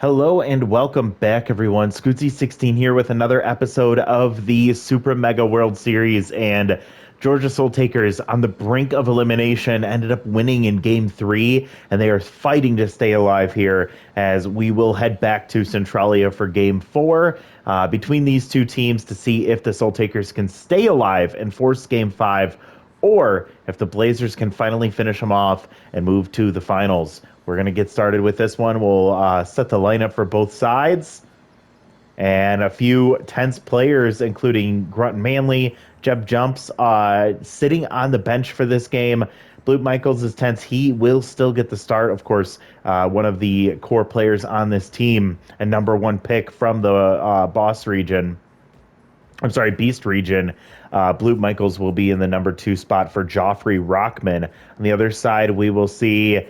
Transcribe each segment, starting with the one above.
Hello and welcome back, everyone. Scootsy16 here with another episode of the Super Mega World Series, and Georgia Soul Takers on the brink of elimination ended up winning in Game 3, and they are fighting to stay alive here as we will head back to Centralia for Game 4 between these two teams to see if the Soul Takers can stay alive and force Game 5, or if the Blazers can finally finish them off and move to the finals. We're going to get started with this one. We'll set the lineup for both sides. And a few tense players, including Grunt Manley, Jeb Jumps, sitting on the bench for this game. Blue Michaels is tense. He will still get the start. Of course, one of the core players on this team and number one pick from the Beast region. Blue Michaels will be in the number 2 spot for Joffrey Rockman. On the other side, we will see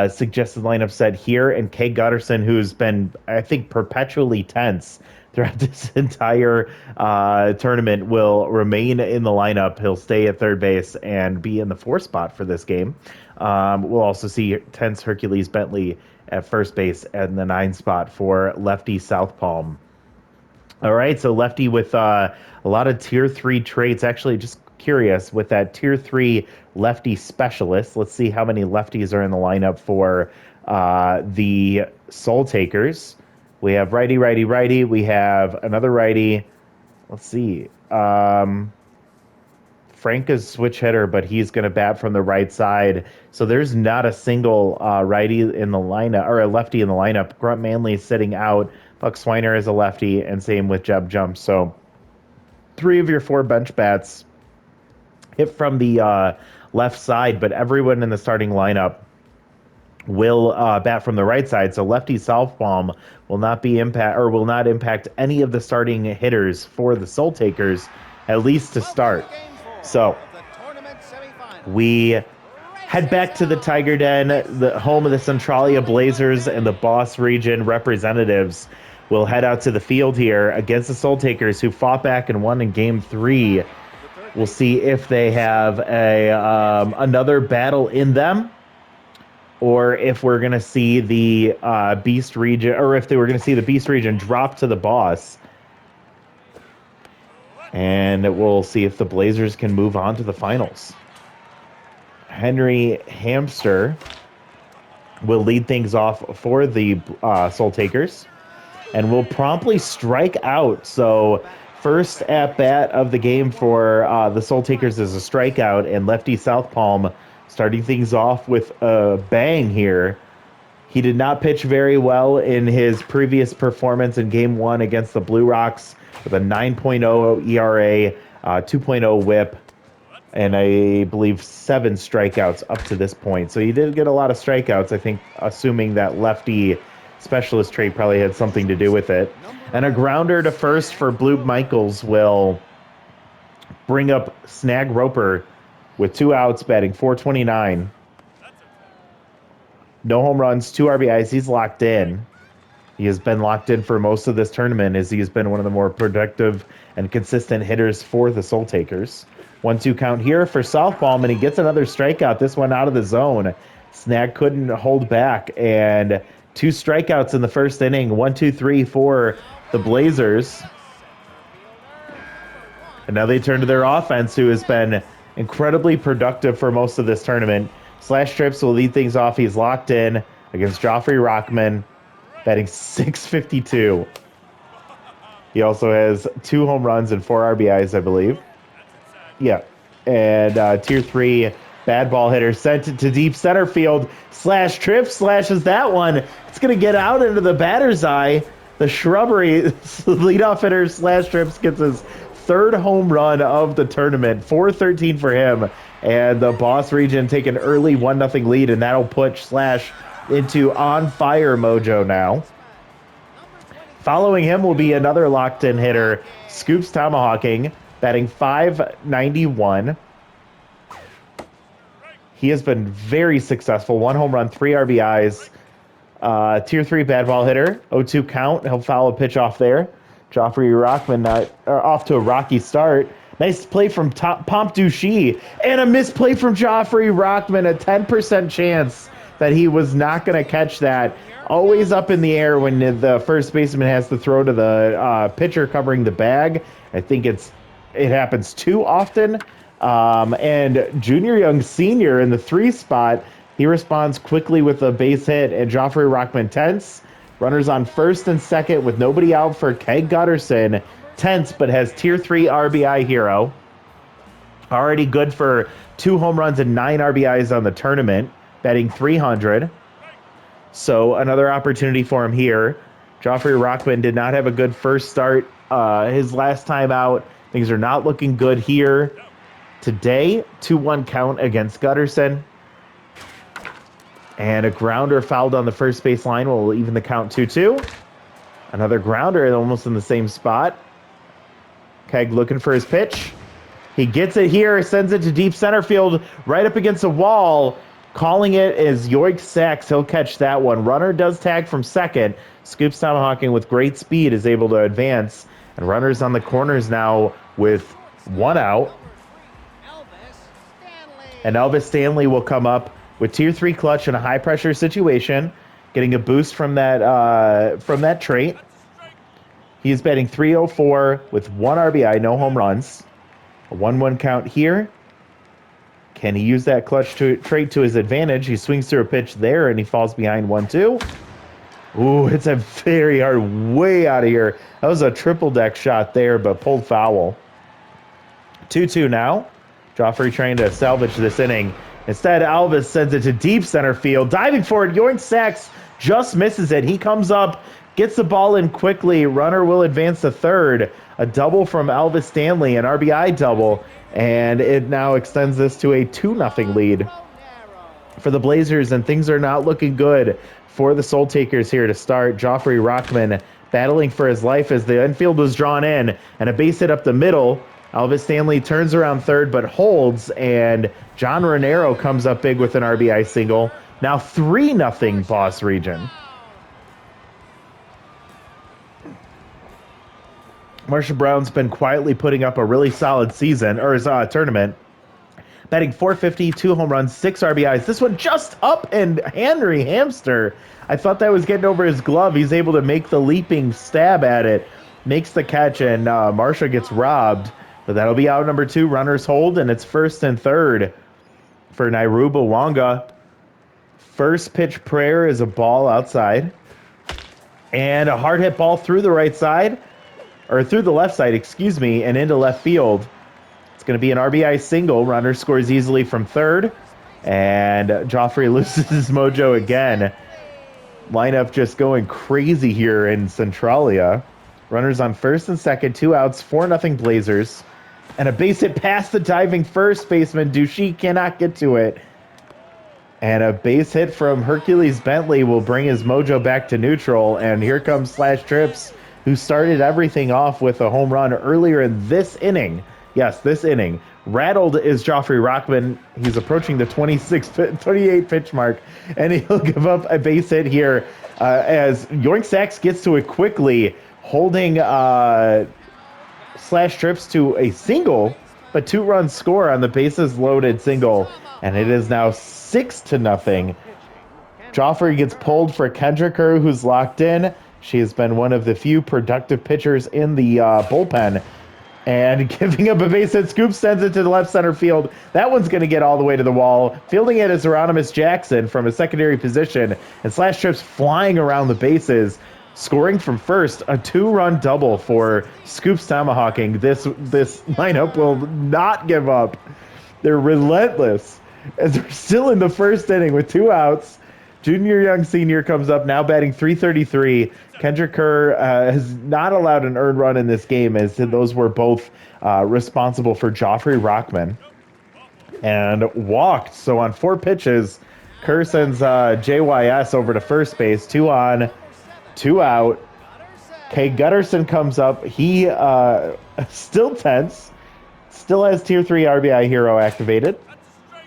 suggested lineup set here, and Kay Gutterson, who's been, I think, perpetually tense throughout this entire tournament, will remain in the lineup. He'll stay at third base and be in the 4 spot for this game. We'll also see tense Hercules Bentley at first base and the 9 spot for lefty South Palm. All right, so lefty with a lot of tier 3 traits. Actually, just curious, with that tier 3 lefty specialist, let's see how many lefties are in the lineup for the Soul Takers. We have righty, righty, righty. We have another righty. Let's see. Frank is switch hitter, but he's going to bat from the right side. So there's not a single righty in the lineup, or a lefty in the lineup. Grunt Manley is sitting out. Buck Swiner is a lefty, and same with Jeb Jump. So 3 of your 4 bench bats hit from the left side, but everyone in the starting lineup will bat from the right side. So lefty South Palm will not impact any of the starting hitters for the Soul Takers, at least to start. So we head back to the Tiger Den, the home of the Centralia Blazers and the Boss region representatives. Will head out to the field here against the Soul Takers, who fought back and won in Game 3. We'll see if they have another battle in them, or if we're going to see the Beast region, or if they were going to see the Beast region drop to the Boss. And we'll see if the Blazers can move on to the finals. Henry Hamster will lead things off for the Soul Takers, and will promptly strike out. So first at bat of the game for the Soul Takers is a strikeout, and lefty South Palm starting things off with a bang here. He did not pitch very well in his previous performance in Game 1 against the Blue Rocks with a 9.0 ERA, 2.0 whip, and I believe 7 strikeouts up to this point. So he did get a lot of strikeouts, I think, assuming that lefty specialist trait probably had something to do with it. And a grounder to first for Blue Michaels will bring up Snag Roper with 2 outs, batting .429. No home runs, 2 RBIs. He's locked in. He has been locked in for most of this tournament, as he has been one of the more productive and consistent hitters for the Soul Takers. 1-2 count here for South Palm, and he gets another strikeout. This one out of the zone. Snag couldn't hold back, and 2 strikeouts in the first inning. 1-2-3 for the Blazers. And now they turn to their offense, who has been incredibly productive for most of this tournament. Slash Trips will lead things off. He's locked in against Joffrey Rockman, batting .652. He also has 2 home runs and 4 RBIs, I believe. Yeah. And tier 3 bad ball hitter sent it to deep center field. Slash Trips slashes that one. It's going to get out into the batter's eye. The shrubbery leadoff hitter Slash Trips gets his 3rd home run of the tournament. 4-13 for him. And the Boss region take an early 1-0 lead, and that'll put Slash into on fire mojo now. Following him will be another locked-in hitter, Scoops Tomahawking, batting .591. He has been very successful. 1 home run, 3 RBIs. Tier 3 bad ball hitter, 0-2 count. He'll foul a pitch off there. Joffrey Rockman off to a rocky start. Nice play from Pomp Duchy. And a misplay from Joffrey Rockman. A 10% chance that he was not going to catch that. Always up in the air when the first baseman has to throw to the pitcher covering the bag. I think it happens too often. And Junior Young Sr. in the 3 spot, he responds quickly with a base hit, and Joffrey Rockman tense. Runners on first and second with nobody out for Keg Gutterson. Tense, but has tier 3 RBI hero. Already good for 2 home runs and 9 RBIs on the tournament, batting 300. So another opportunity for him here. Joffrey Rockman did not have a good first start his last time out. Things are not looking good here today. 2-1 count against Gutterson. And a grounder fouled on the first base line will even the count 2-2. Another grounder almost in the same spot. Keg looking for his pitch. He gets it here, sends it to deep center field, right up against the wall. Calling it is Yoik Sachs. He'll catch that one. Runner does tag from second. Scoops Tomahawking with great speed is able to advance. And runners on the corners now with 1 out. And Elvis Stanley will come up with tier 3 clutch in a high pressure situation, getting a boost from that trait. He's batting .304 with 1 RBI, no home runs. A 1-1 count here. Can he use that clutch trait to his advantage? He swings through a pitch there, and he falls behind 1-2. Ooh, it's a very hard, way out of here. That was a triple deck shot there, but pulled foul. 2-2 now. Joffrey trying to salvage this inning. Instead, Alvis sends it to deep center field. Diving for it, Yoink Sachs just misses it. He comes up, gets the ball in quickly. Runner will advance to third. A double from Elvis Stanley, an RBI double. And it now extends this to a 2-0 lead for the Blazers, and things are not looking good for the Soul Takers here to start. Joffrey Rockman battling for his life as the infield was drawn in, and a base hit up the middle. Elvis Stanley turns around third but holds, and John Renero comes up big with an RBI single. Now 3-0 Boss Region. Marsha Brown's been quietly putting up a really solid season, or his tournament. Batting .450, 2 home runs, 6 RBIs. This one just up, and Henry Hamster. I thought that was getting over his glove. He's able to make the leaping stab at it. Makes the catch, and Marsha gets robbed. But that'll be out number 2. Runners hold, and it's first and third for Nairuba Wanga. First pitch prayer is a ball outside. And a hard hit ball through the right side. Or through the left side, excuse me, and into left field. It's going to be an RBI single. Runner scores easily from third. And Joffrey loses his mojo again. Lineup just going crazy here in Centralia. Runners on first and second, 2 outs, 4-0 Blazers. And a base hit past the diving first baseman. Douchy cannot get to it. And a base hit from Hercules Bentley will bring his mojo back to neutral. And here comes Slash Trips, who started everything off with a home run earlier in this inning. Yes, this inning. Rattled is Joffrey Rockman. He's approaching the 28 pitch mark, and he'll give up a base hit here as Yoink Sachs gets to it quickly, holding Slash Trips to a single, but 2-run score on the bases loaded single, and it is now 6-0. Joffrey gets pulled for Kendra Kerr, who's locked in. She has been one of the few productive pitchers in the bullpen. And giving up a base hit, Scoop sends it to the left center field. That one's going to get all the way to the wall. Fielding it is Hieronymus Jackson from a secondary position. And Slash Trips flying around the bases. Scoring from first, a 2-run double for Scoops Tomahawking. This lineup will not give up. They're relentless. As we're still in the first inning with 2 outs. Junior Young Sr. comes up, now batting .333. Kendrick Kerr has not allowed an earned run in this game, as those were both responsible for Joffrey Rockman. And walked. So on 4 pitches, Kerr sends JYS over to first base. 2 on, 2 out. Kay Gutterson comes up. He still tense. Still has tier 3 RBI hero activated.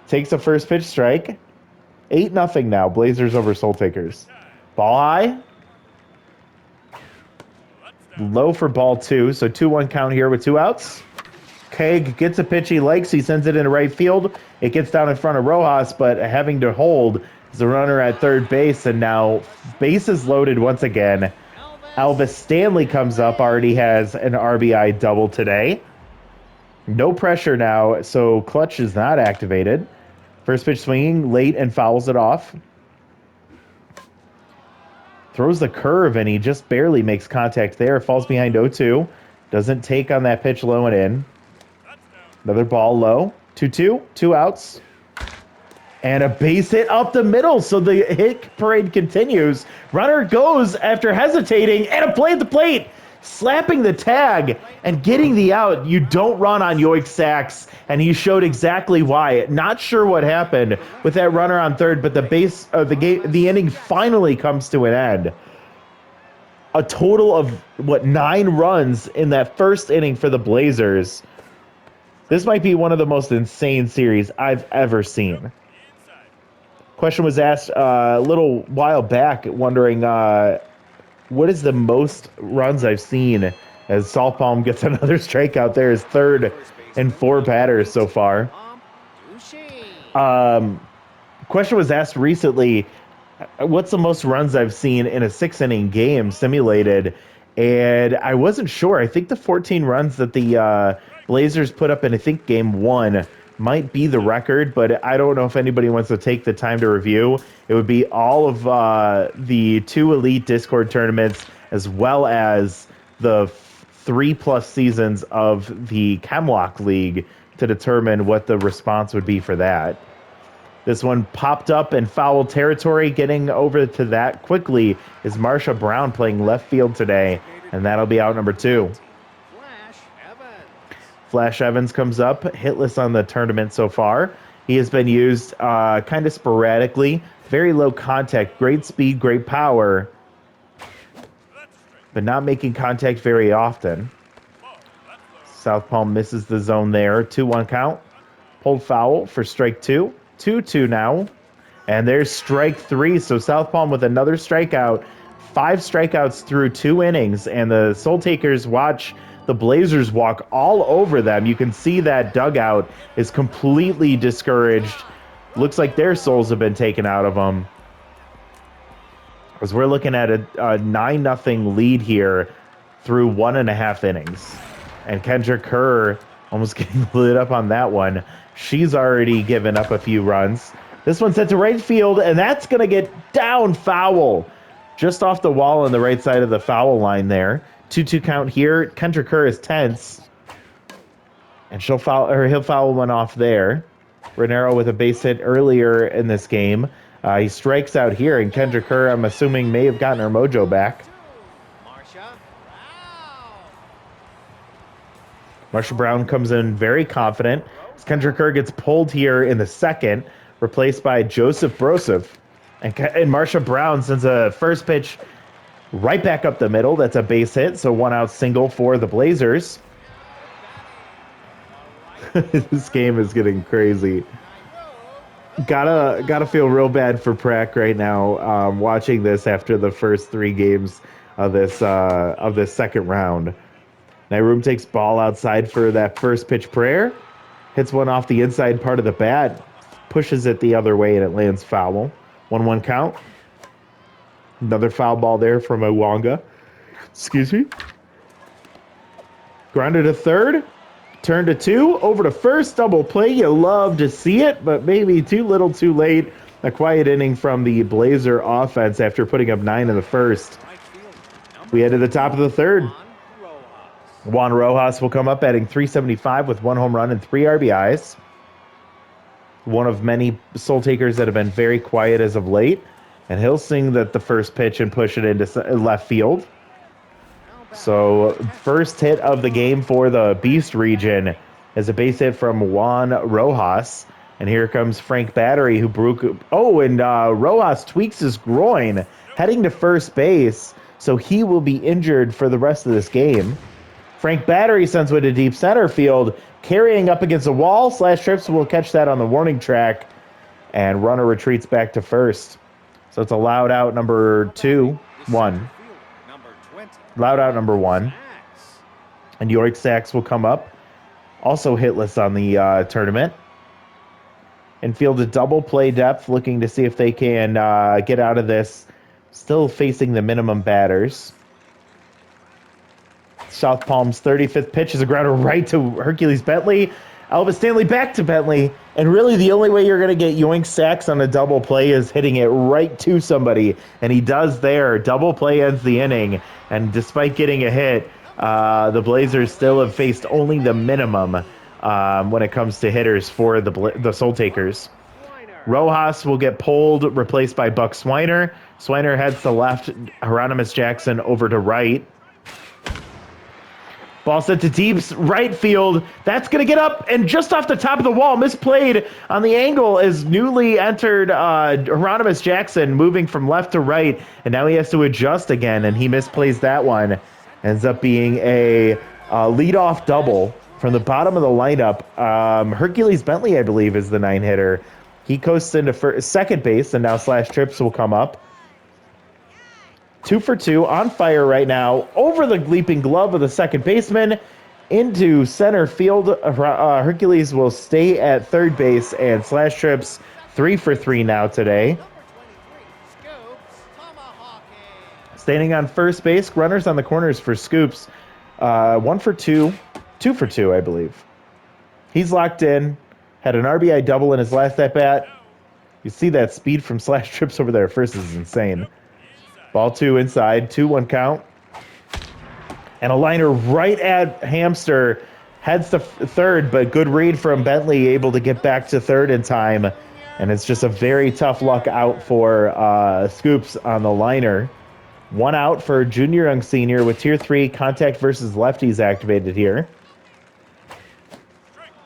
Takes a first pitch strike. 8-0 now. Blazers over Soul Takers. Ball high. Low for ball 2. So 2-1 count here with 2 outs. Keg gets a pitch he likes. He sends it into right field. It gets down in front of Rojas, but having to hold There's a runner at third base, and now base is loaded once again. Elvis Stanley comes up, already has an RBI double today. No pressure now, so clutch is not activated. First pitch swinging late and fouls it off. Throws the curve, and he just barely makes contact there. Falls behind 0-2. Doesn't take on that pitch low and in. Another ball low. 2-2. 2 outs. And a base hit up the middle, so the hit parade continues. Runner goes after hesitating, and a play at the plate. Slapping the tag and getting the out. You don't run on Yoik Sachs, and he showed exactly why. Not sure what happened with that runner on third, but the inning finally comes to an end. A total of 9 runs in that first inning for the Blazers. This might be one of the most insane series I've ever seen. Question was asked a little while back, wondering what is the most runs I've seen, as Southpaw gets another strikeout there, his third and 4 batters so far. Question was asked recently, what's the most runs I've seen in a 6-inning game simulated? And I wasn't sure. I think the 14 runs that the Blazers put up in, I think, game 1 might be the record, but I don't know if anybody wants to take the time to review. It would be all of the 2 Elite Discord tournaments, as well as the 3+ seasons of the Chemlock League, to determine what the response would be for that. This one popped up in foul territory. Getting over to that quickly is Marsha Brown, playing left field today, and that'll be out number 2. Flash Evans comes up, hitless on the tournament so far. He has been used kind of sporadically. Very low contact, great speed, great power, but not making contact very often. Southpaw misses the zone there. 2-1 count. Pulled foul for strike 2. 2-2 now. And there's strike 3. So Southpaw with another strikeout. 5 strikeouts through 2 innings. And the Soul Takers watch the Blazers walk all over them. You can see that dugout is completely discouraged. Looks like their souls have been taken out of them. As we're looking at a 9-0 lead here through 1.5 innings. And Kendra Kerr almost getting lit up on that one. She's already given up a few runs. This one's set to right field, and that's going to get down foul. Just off the wall on the right side of the foul line there. 2-2 count here. Kendra Kerr is tense. And he'll foul one off there. Renero with a base hit earlier in this game. He strikes out here, and Kendra Kerr, I'm assuming, may have gotten her mojo back. Marsha Brown comes in very confident. As Kendra Kerr gets pulled here in the second, replaced by Joseph Broseph. And Marsha Brown sends a first pitch right back up the middle. That's a base hit, so 1-out single for the Blazers. This game is getting crazy. Gotta feel real bad for Prack right now, watching this after the first 3 games of this second round. Nyroom takes ball outside for that first pitch prayer. Hits one off the inside part of the bat. Pushes it the other way, and it lands foul. 1-1 count. Another foul ball there from Iwanga. Excuse me. Grounded to third. Turn to 2. Over to first. Double play. You love to see it, but maybe too little too late. A quiet inning from the Blazer offense after putting up 9 in the first. We head to the top of the third. Juan Rojas will come up, batting .375 with 1 home run and 3 RBIs. One of many Soul Takers that have been very quiet as of late. And he'll sing that the first pitch and push it into left field. So first hit of the game for the Beast region is a base hit from Juan Rojas. And here comes Frank Battery, who broke... Oh, and Rojas tweaks his groin, heading to first base. So he will be injured for the rest of this game. Frank Battery sends one to deep center field, carrying up against the wall. Trips will catch that on the warning track. And runner retreats back to first. So it's a loud out number 1. Loud out number 1. And Yoik Sachs will come up. Also hitless on the tournament. and field a double play depth, looking to see if they can get out of this, still facing the minimum batters. South Palm's 35th pitch is a grounder right to Hercules Bentley. Elvis Stanley back to Bentley, and really the only way you're going to get yoink sacks on a double play is hitting it right to somebody, and he does there. Double play ends the inning, and despite getting a hit, the Blazers still have faced only the minimum when it comes to hitters for the Soul Takers. Rojas will get pulled, replaced by Buck Swiner. Swiner heads to left, Hieronymus Jackson over to right. Ball sent to deep right field. That's going to get up and just off the top of the wall. Misplayed on the angle as newly entered Hieronymus Jackson moving from left to right. And now he has to adjust again, and he misplays that one. Ends up being a leadoff double from the bottom of the lineup. Hercules Bentley, I believe, is the 9-hitter. He coasts into second base, and now Slash Trips will come up. 2 for 2, on fire right now, over the leaping glove of the second baseman, into center field. Hercules will stay at third base, and Slash Trips 3 for 3 now today. Standing on first base, runners on the corners for Scoops. 1 for 2, 2 for 2, I believe. He's locked in, had an RBI double in his last at-bat. You see that speed from Slash Trips over there first is insane. Ball 2 inside, 2-1 count. And a liner right at Hamster. Heads to third, but good read from Bentley, able to get back to third in time. And it's just a very tough luck out for Scoops on the liner. 1 out for Junior Young Senior with Tier 3 contact versus lefties activated here.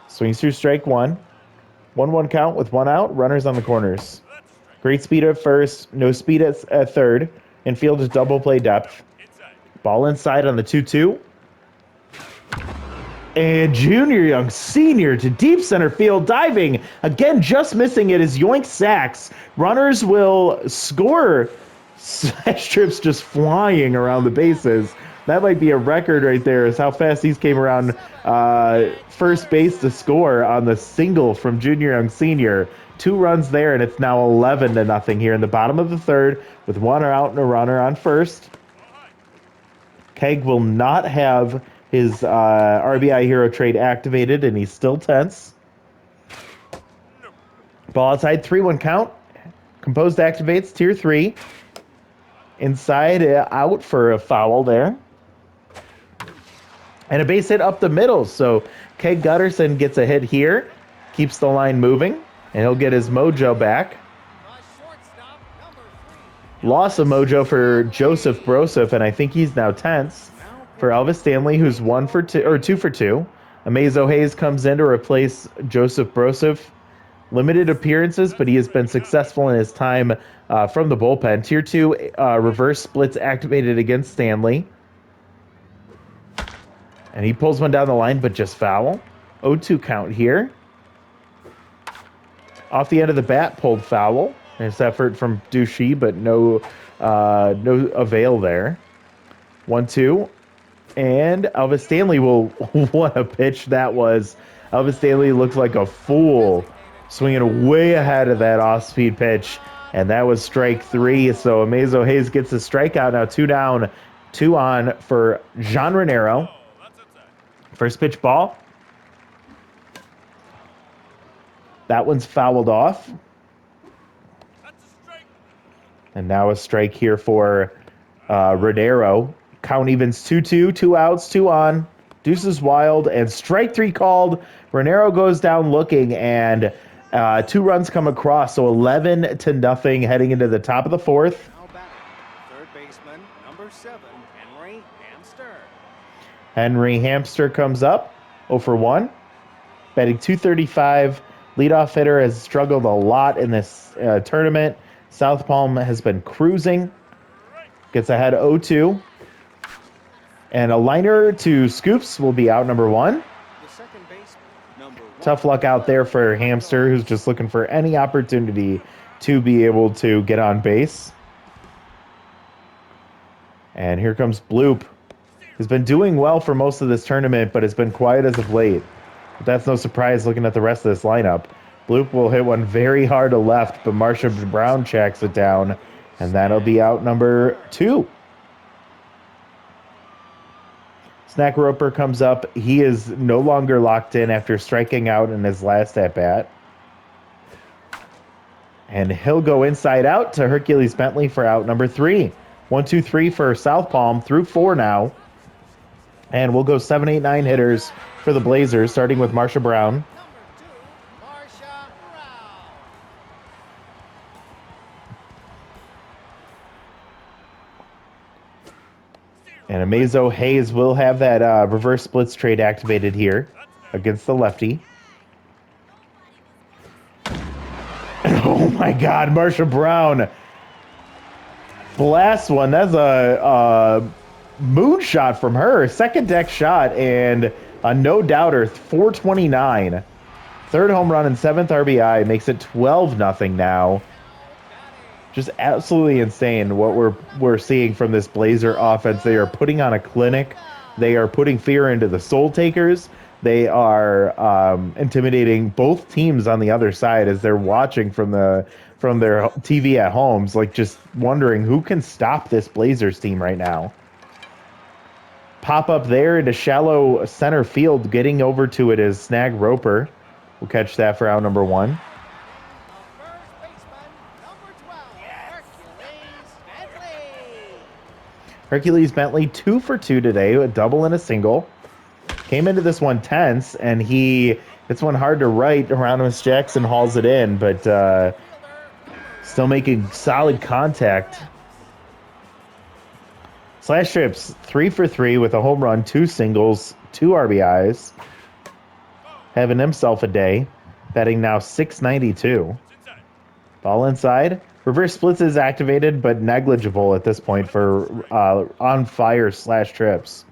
Swings through strike 1. 1-1 count with 1 out, runners on the corners. Great speed at first, no speed at third. Infield is double play depth. Ball inside on the 2-2. And Junior Young Senior to deep center field, diving. Again, just missing it is yoink sacks. Runners will score. Slash Trips just flying around the bases. That might be a record right there, is how fast these came around first base to score on the single from Junior Young Senior. 2 runs there, and it's now 11-0 here in the bottom of the third with 1 out and a runner on first. Keg will not have his RBI hero trade activated, and he's still tense. Ball outside, 3-1 count. Composed activates, Tier 3. Inside, out for a foul there. And a base hit up the middle, so Keg Gutterson gets a hit here, keeps the line moving. And he'll get his mojo back. Loss of mojo for Joseph Broseph, and I think he's now tense. For Elvis Stanley, who's 2 for 2. Amazo Hayes comes in to replace Joseph Broseph. Limited appearances, but he has been successful in his time from the bullpen. Tier 2 reverse splits activated against Stanley. And he pulls one down the line, but just foul. 0-2 count here. Off the end of the bat, pulled foul. Nice effort from Douchy, but no avail there. 1-2. And Elvis Stanley will... What a pitch that was. Elvis Stanley looked like a fool, swinging way ahead of that off-speed pitch. And that was strike 3. So Amazo Hayes gets a strikeout. Now 2 down, 2 on for Jean Renero. First pitch ball. That one's fouled off. And now a strike here for Renero. Count evens 2-2, 2 outs, 2 on. Deuces wild, and strike 3 called. Renero goes down looking, and 2 runs come across, so 11-0 heading into the top of the fourth. Third baseman, number 7, Henry Hamster. Henry Hamster comes up, 0 for 1. Batting .235. Leadoff hitter has struggled a lot in this tournament. South Palm has been cruising. Gets ahead 0-2. And a liner to Scoops will be out number 1. The second baseman, number 1. Tough luck out there for Hamster, who's just looking for any opportunity to be able to get on base. And here comes Bloop. He's been doing well for most of this tournament, but has been quiet as of late. But that's no surprise looking at the rest of this lineup. Bloop will hit one very hard to left, but Marsha Brown checks it down, and that'll be out number 2. Snack Roper comes up. He is no longer locked in after striking out in his last at-bat. And he'll go inside out to Hercules Bentley for out number 3. 1, 2, 3 for South Palm through 4 now. And we'll go 7, 8, 9 hitters for the Blazers, starting with Marsha Brown. And Amazo Hayes will have that reverse splits trade activated here against the lefty. Oh my God, Marsha Brown blasts one. That's a moonshot from her. Second deck shot and a no-doubter, 429. Third home run and 7th RBI makes it 12-0 now. Just absolutely insane what we're seeing from this Blazer offense. They are putting on a clinic. They are putting fear into the Soul Takers. They are intimidating both teams on the other side as they're watching from their TV at homes, like just wondering who can stop this Blazers team right now. Pop up there into shallow center field. Getting over to it is Snag Roper. We'll catch that for out number 1. Hercules Bentley 2 for 2 today, a double and a single. Came into this one tense, and it's one hard to right. Hieronymus Jackson hauls it in, but still making solid contact. Slash trips 3 for 3 with a home run, 2 singles, 2 RBIs. Having himself a day, batting now .692. Ball inside. Reverse splits is activated, but negligible at this point for on fire slash trips.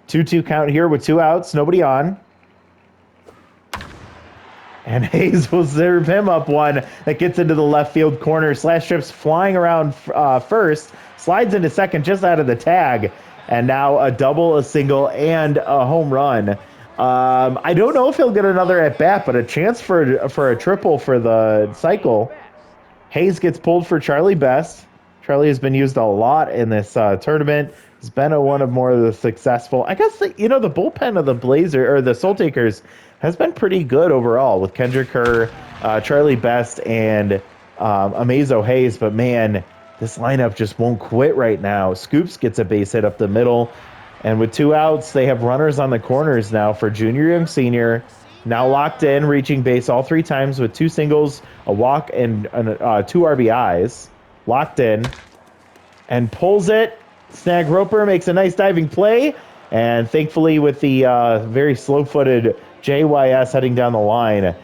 2-2 count here with 2 outs, nobody on. And Hayes will serve him up one that gets into the left field corner. Slash trips flying around first, slides into second just out of the tag, and now a double, a single, and a home run. I don't know if he'll get another at bat, but a chance for a triple for the cycle. Hayes gets pulled for Charlie Best. Charlie has been used a lot in this tournament. He's been one of more of the successful. I guess the bullpen of the Blazer or the Soul Takers has been pretty good overall with Kendrick Kerr, Charlie Best, and Amazo Hayes. But man, this lineup just won't quit right now. Scoops gets a base hit up the middle, and with 2 outs, they have runners on the corners now for Junior Young Senior. Now locked in, reaching base all 3 times with 2 singles, a walk, and 2 RBIs. Locked in, and pulls it. Snag Roper makes a nice diving play, and thankfully with the very slow-footed JYS heading down the line,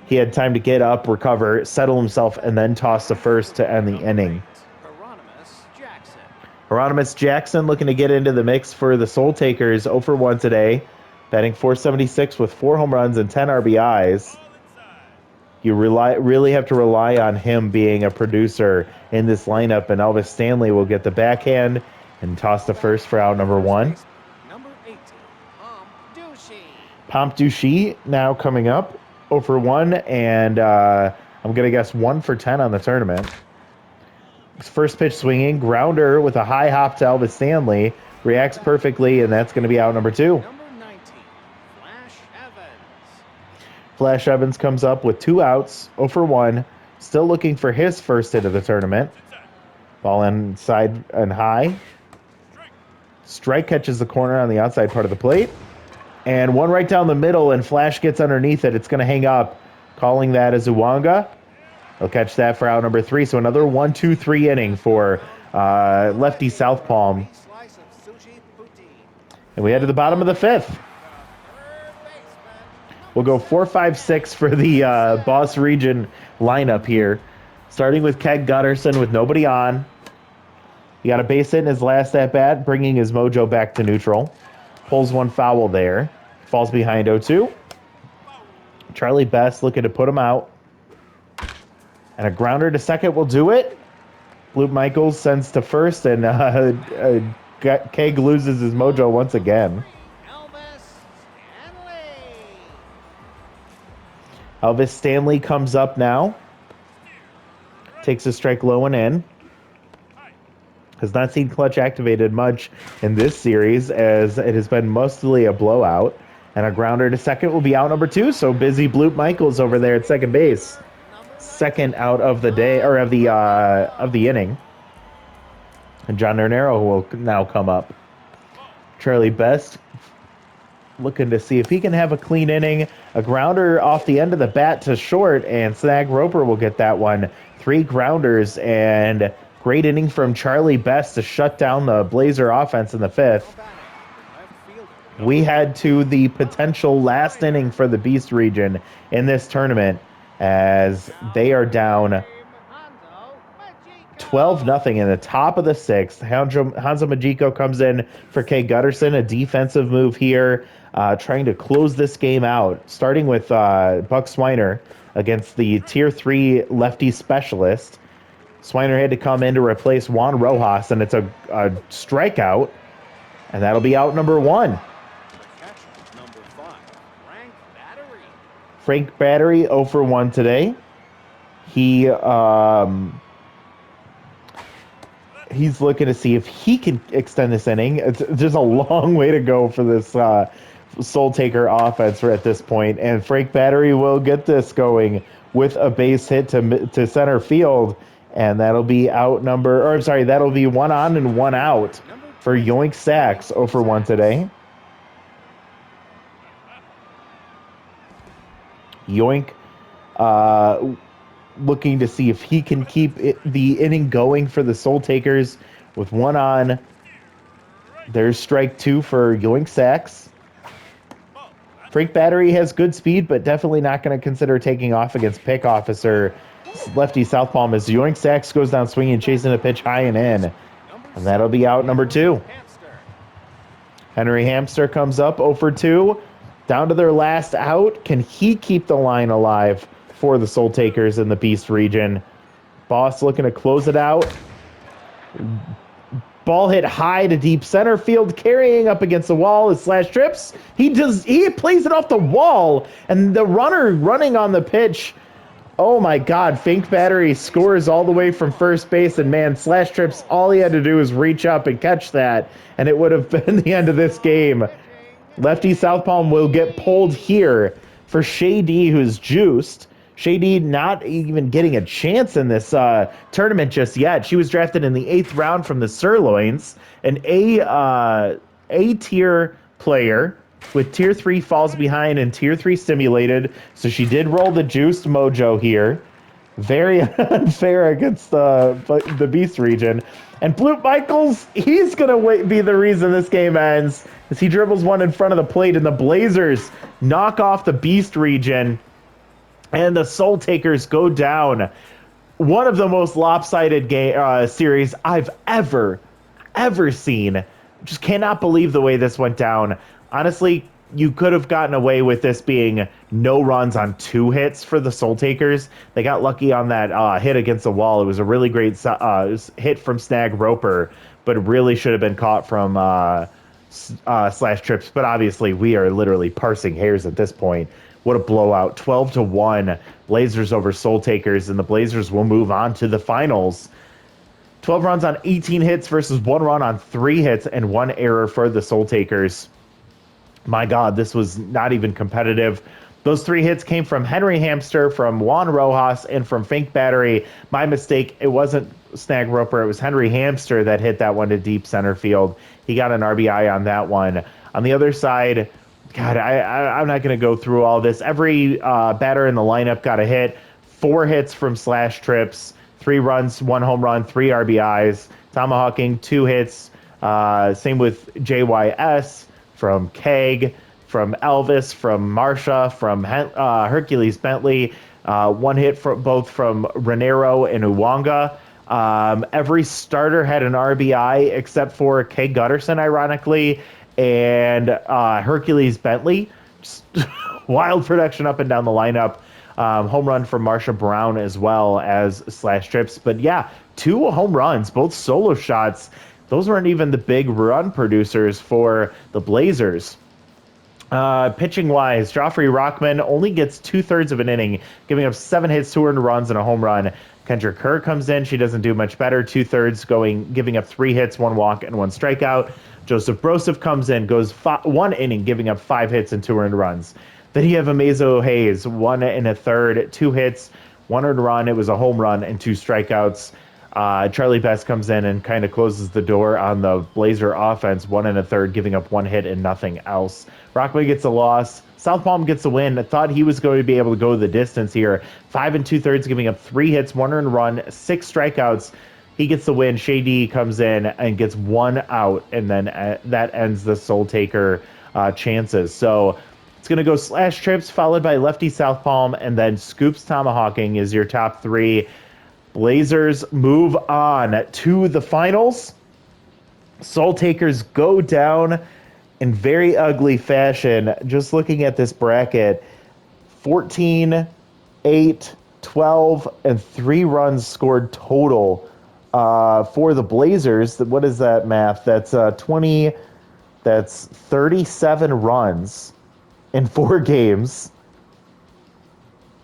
he had time to get up, recover, settle himself, and then toss to first to end the inning. Hieronymus Jackson looking to get into the mix for the Soul Takers, 0 for 1 today, batting .476 with 4 home runs and 10 RBIs. You really have to rely on him being a producer in this lineup, and Elvis Stanley will get the backhand and toss to first for out number 1. Number 18, Pomp Duchy now coming up, 0 for 1, and I'm going to guess 1 for 10 on the tournament. First pitch swinging, grounder with a high hop to Elvis Stanley, reacts perfectly, and that's going to be out number 2. Number 19, Flash Evans. Flash Evans comes up with 2 outs, 0 for 1, still looking for his first hit of the tournament. Ball inside and high. Strike catches the corner on the outside part of the plate. And one right down the middle, and Flash gets underneath it. It's going to hang up, calling that as Uwanga. He'll catch that for out number 3. So another 1-2-3 inning for lefty South Palm. And we head to the bottom of the 5th. We'll go 4, 5, 6 for the Boss Region lineup here. Starting with Keg Gutterson with nobody on. He got a base hit in his last at-bat, bringing his mojo back to neutral. Pulls one foul there. Falls behind 0-2. Charlie Best looking to put him out. And a grounder to second will do it. Bloop Michaels sends to first, and Keg loses his mojo once again. Elvis Stanley comes up now. Takes a strike low and in. Has not seen clutch activated much in this series, as it has been mostly a blowout. And a grounder to second will be out number 2. So busy Bloop Michaels over there at second base. Second out of the day, or of the inning. And John Nernero will now come up. Charlie Best looking to see if he can have a clean inning. A grounder off the end of the bat to short, and Snag Roper will get that one. 3 grounders, and great inning from Charlie Best to shut down the Blazer offense in the 5th. We head to the potential last inning for the Beast region in this tournament, as they are down 12-0 in the top of the 6th. Hanzo Majiko comes in for Kay Gutterson, a defensive move here, trying to close this game out, starting with Buck Swiner against the Tier 3 lefty specialist. Swiner had to come in to replace Juan Rojas, and it's a strikeout, and that'll be out number 1. Frank Battery 0 for 1 today. He's looking to see if he can extend this inning. It's just a long way to go for this Soul Taker offense at this point. And Frank Battery will get this going with a base hit to center field. And that'll be that'll be 1 on and 1 out for Yoink Sachs 0 for 1 today. Yoink looking to see if he can keep the inning going for the Soul Takers with 1 on. There's strike 2 for Yoink Sachs. Frank Battery has good speed, but definitely not going to consider taking off against pick officer lefty southpaw as Yoink Sachs goes down swinging, chasing a pitch high and in. And that'll be out number 2. Henry Hamster comes up 0 for 2. Down to their last out. Can he keep the line alive for the Soul Takers in the Beast region? Boss looking to close it out. Ball hit high to deep center field, carrying up against the wall is Slash Trips. He plays it off the wall, and the runner running on the pitch. Oh my God, Fink Battery scores all the way from first base, and man, Slash Trips, all he had to do was reach up and catch that, and it would have been the end of this game. Lefty Southpaw will get pulled here for Shady, who's juiced. Shady not even getting a chance in this tournament just yet. She was drafted in the 8th round from the Sirloins, an A-tier player with Tier 3 falls behind and Tier 3 stimulated. So she did roll the juiced mojo here. Very unfair against the Beast region. And Bloop Michaels, he's going to be the reason this game ends, as he dribbles one in front of the plate, and the Blazers knock off the Beast region, and the Soul Takers go down. One of the most lopsided series I've ever seen. Just cannot believe the way this went down. Honestly, you could have gotten away with this being no runs on 2 hits for the Soul Takers. They got lucky on that hit against the wall. It was a really great hit from Snag Roper, but it really should have been caught from Slash Trips. But obviously, we are literally parsing hairs at this point. What a blowout. 12-1 Blazers over Soul Takers, and the Blazers will move on to the finals. 12 runs on 18 hits versus 1 run on 3 hits and 1 error for the Soul Takers. My God, this was not even competitive. Those 3 hits came from Henry Hamster, from Juan Rojas, and from Fink Battery. My mistake, it wasn't Snag Roper, it was Henry Hamster that hit that one to deep center field. He got an RBI on that one. On the other side, God, I'm not going to go through all this. Every batter in the lineup got a hit. 4 hits from Slash Trips, 3 runs, 1 home run, 3 RBIs. Tomahawking, 2 hits. Same with JYS, from Keg, from Elvis, from Marsha, from Hercules Bentley. 1 hit both from Renero and Uwanga. Every starter had an RBI except for Keg Gutterson, ironically, and Hercules Bentley. Just wild production up and down the lineup. Home run for Marsha Brown as well as Slash Trips. But yeah, 2 home runs, both solo shots. Those weren't even the big run producers for the Blazers. Pitching wise, Joffrey Rockman only gets 2/3 of an inning, giving up 7 hits, 2 earned runs, and a home run. Kendra Kerr comes in. She doesn't do much better. 2/3 giving up 3 hits, 1 walk, and 1 strikeout. Joseph Broseph comes in, goes 1 inning, giving up 5 hits and 2 earned runs. Then you have Amazo Hayes, 1 1/3, 2 hits, 1 earned run. It was a home run and 2 strikeouts. Charlie Best comes in and kind of closes the door on the Blazer offense, 1 1/3, giving up 1 hit and nothing else. Rockaway gets a loss. South Palm gets a win. I thought he was going to be able to go the distance here. 5 2/3, giving up 3 hits, 1 earned run, 6 strikeouts. He gets the win. Shady comes in and gets 1 out, and then that ends the Soul Taker chances. So it's going to go Slash Trips, followed by Lefty South Palm, and then Scoops Tomahawking is your top three. Blazers move on to the finals. Soul Takers go down in very ugly fashion. Just looking at this bracket, 14, 8, 12, and 3 runs scored total for the Blazers. What is that math? That's 20, that's 37 runs in 4 games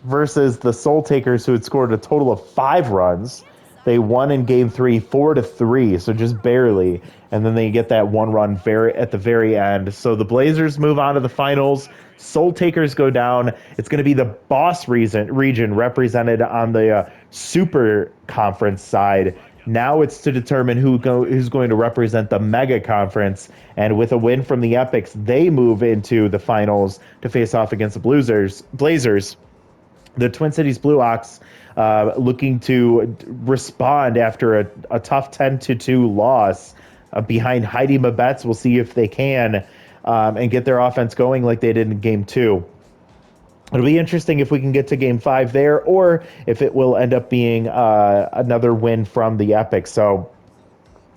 versus the Soul Takers, who had scored a total of 5 runs. They won in game 3, 4-3, so just barely. And then they get that 1 run at the very end. So the Blazers move on to the finals. Soul Takers go down. It's going to be the Boss region represented on the Super Conference side. Now it's to determine who's going to represent the Mega Conference. And with a win from the Epics, they move into the finals to face off against the Blazers. The Twin Cities Blue Ox looking to respond after a tough 10-2 loss behind Heidi Mabetz. We'll see if they can and get their offense going like they did in Game 2. It'll be interesting if we can get to Game 5 there, or if it will end up being another win from the Epic. So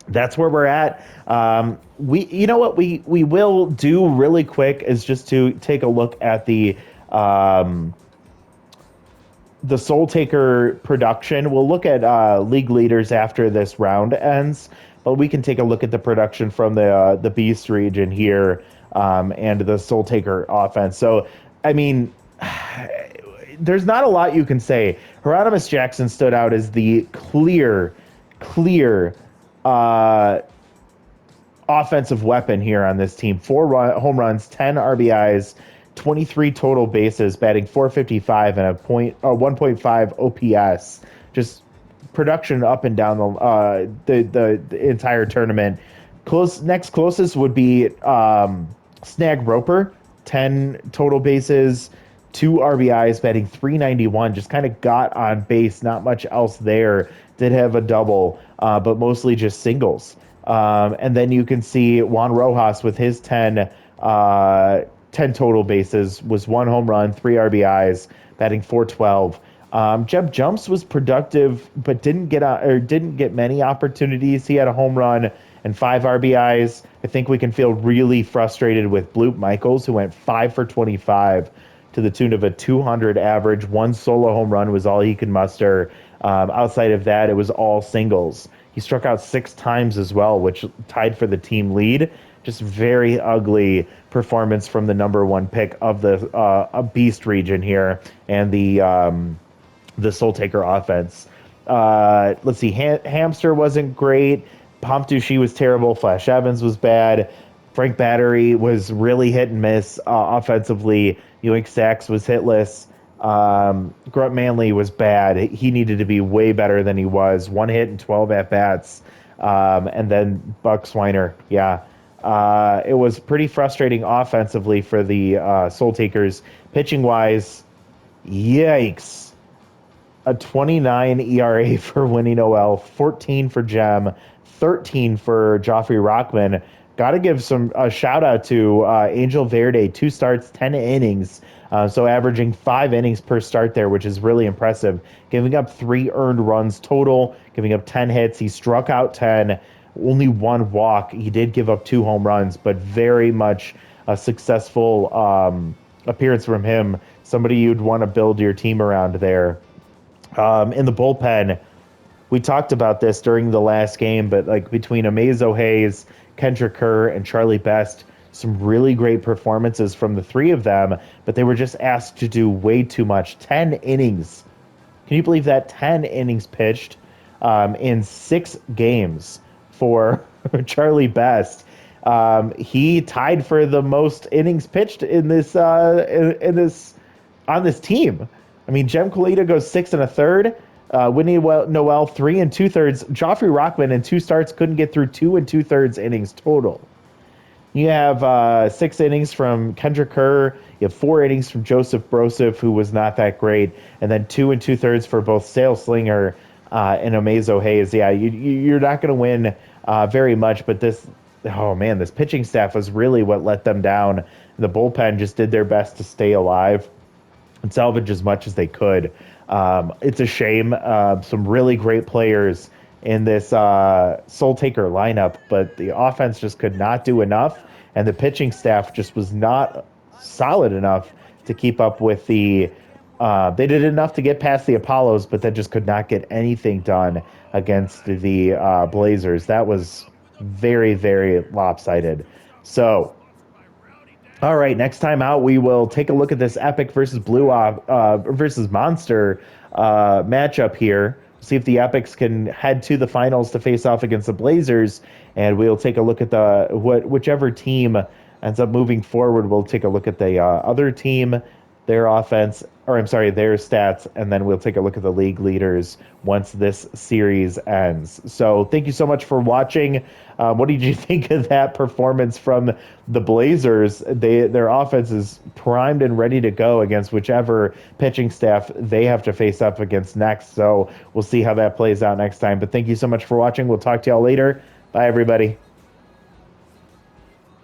that's where we're at. You know what we will do really quick is just to take a look at the Soul Taker production. We'll look at league leaders after this round ends, but we can take a look at the production from the Beast region here and the Soul Taker offense. So, I mean, there's not a lot you can say. Hieronymus Jackson stood out as the clear offensive weapon here on this team. 4 home runs, 10 RBIs, 23 total bases, batting .455 and a 1.5 OPS. Just production up and down the entire tournament. Next closest would be Snag Roper, 10 total bases, 2 RBIs, batting .391. Just kind of got on base, not much else there. Did have a double, but mostly just singles. And then you can see Juan Rojas with his 10 total bases, was 1 home run, 3 RBIs, batting .412. Jeb Jumps was productive, but didn't get many opportunities. He had a home run and 5 RBIs. I think we can feel really frustrated with Bloop Michaels, who went 5 for 25 to the tune of a 200 average. 1 solo home run was all he could muster. Outside of that, it was all singles. He struck out 6 times as well, which tied for the team lead. Just very ugly performance from the number 1 pick of the Beast region here and the Soul Taker offense. Let's see, Hamster wasn't great. Pompdushi was terrible. Flash Evans was bad. Frank Battery was really hit and miss offensively. Ewing Sachs was hitless. Grunt Manley was bad. He needed to be way better than he was. 1 hit and 12 at-bats. And then Buck Swiner, yeah. It was pretty frustrating offensively for the Soul Takers. Pitching-wise, yikes. A 29 ERA for Winnie Noel, 14 for Jem, 13 for Joffrey Rockman. Got to give a shout-out to Angel Verde, 2 starts, 10 innings. So averaging 5 innings per start there, which is really impressive. Giving up 3 earned runs total, giving up 10 hits. He struck out 10. Only 1 walk. He did give up 2 home runs, but very much a successful appearance from him. Somebody you'd want to build your team around there. In the bullpen, we talked about this during the last game, but like between Amazo Hayes, Kendra Kerr, and Charlie Best, some really great performances from the three of them, but they were just asked to do way too much. 10 innings. Can you believe that? 10 innings pitched in 6 games for Charlie Best. He tied for the most innings pitched in this in this on this team. I mean, Jem Colita goes 6 1/3. Whitney Noel 3 2/3. Joffrey Rockman in 2 starts couldn't get through 2 2/3 innings total. You have 6 innings from Kendrick Kerr. You have 4 innings from Joseph Broseph, who was not that great, and then 2 2/3 for both Sale Slinger and Amazo Hayes. Yeah, you're not going to win very much, but oh man, this pitching staff was really what let them down. The bullpen just did their best to stay alive and salvage as much as they could. It's a shame. Some really great players in this Soul Taker lineup, but the offense just could not do enough, and the pitching staff just was not solid enough to keep up with the. They did enough to get past the Apollos, but then just could not get anything done against the Blazers. That was very, very lopsided. So, all right, next time out, we will take a look at this Epic versus versus Monster matchup here. See if the Epics can head to the finals to face off against the Blazers, and we'll take a look at whichever team ends up moving forward. We'll take a look at the other team, their offense, or I'm sorry, their stats, and then we'll take a look at the league leaders once this series ends. So thank you so much for watching. What did you think of that performance from the Blazers? Their offense is primed and ready to go against whichever pitching staff they have to face up against next. So we'll see how that plays out next time. But thank you so much for watching. We'll talk to y'all later. Bye, everybody.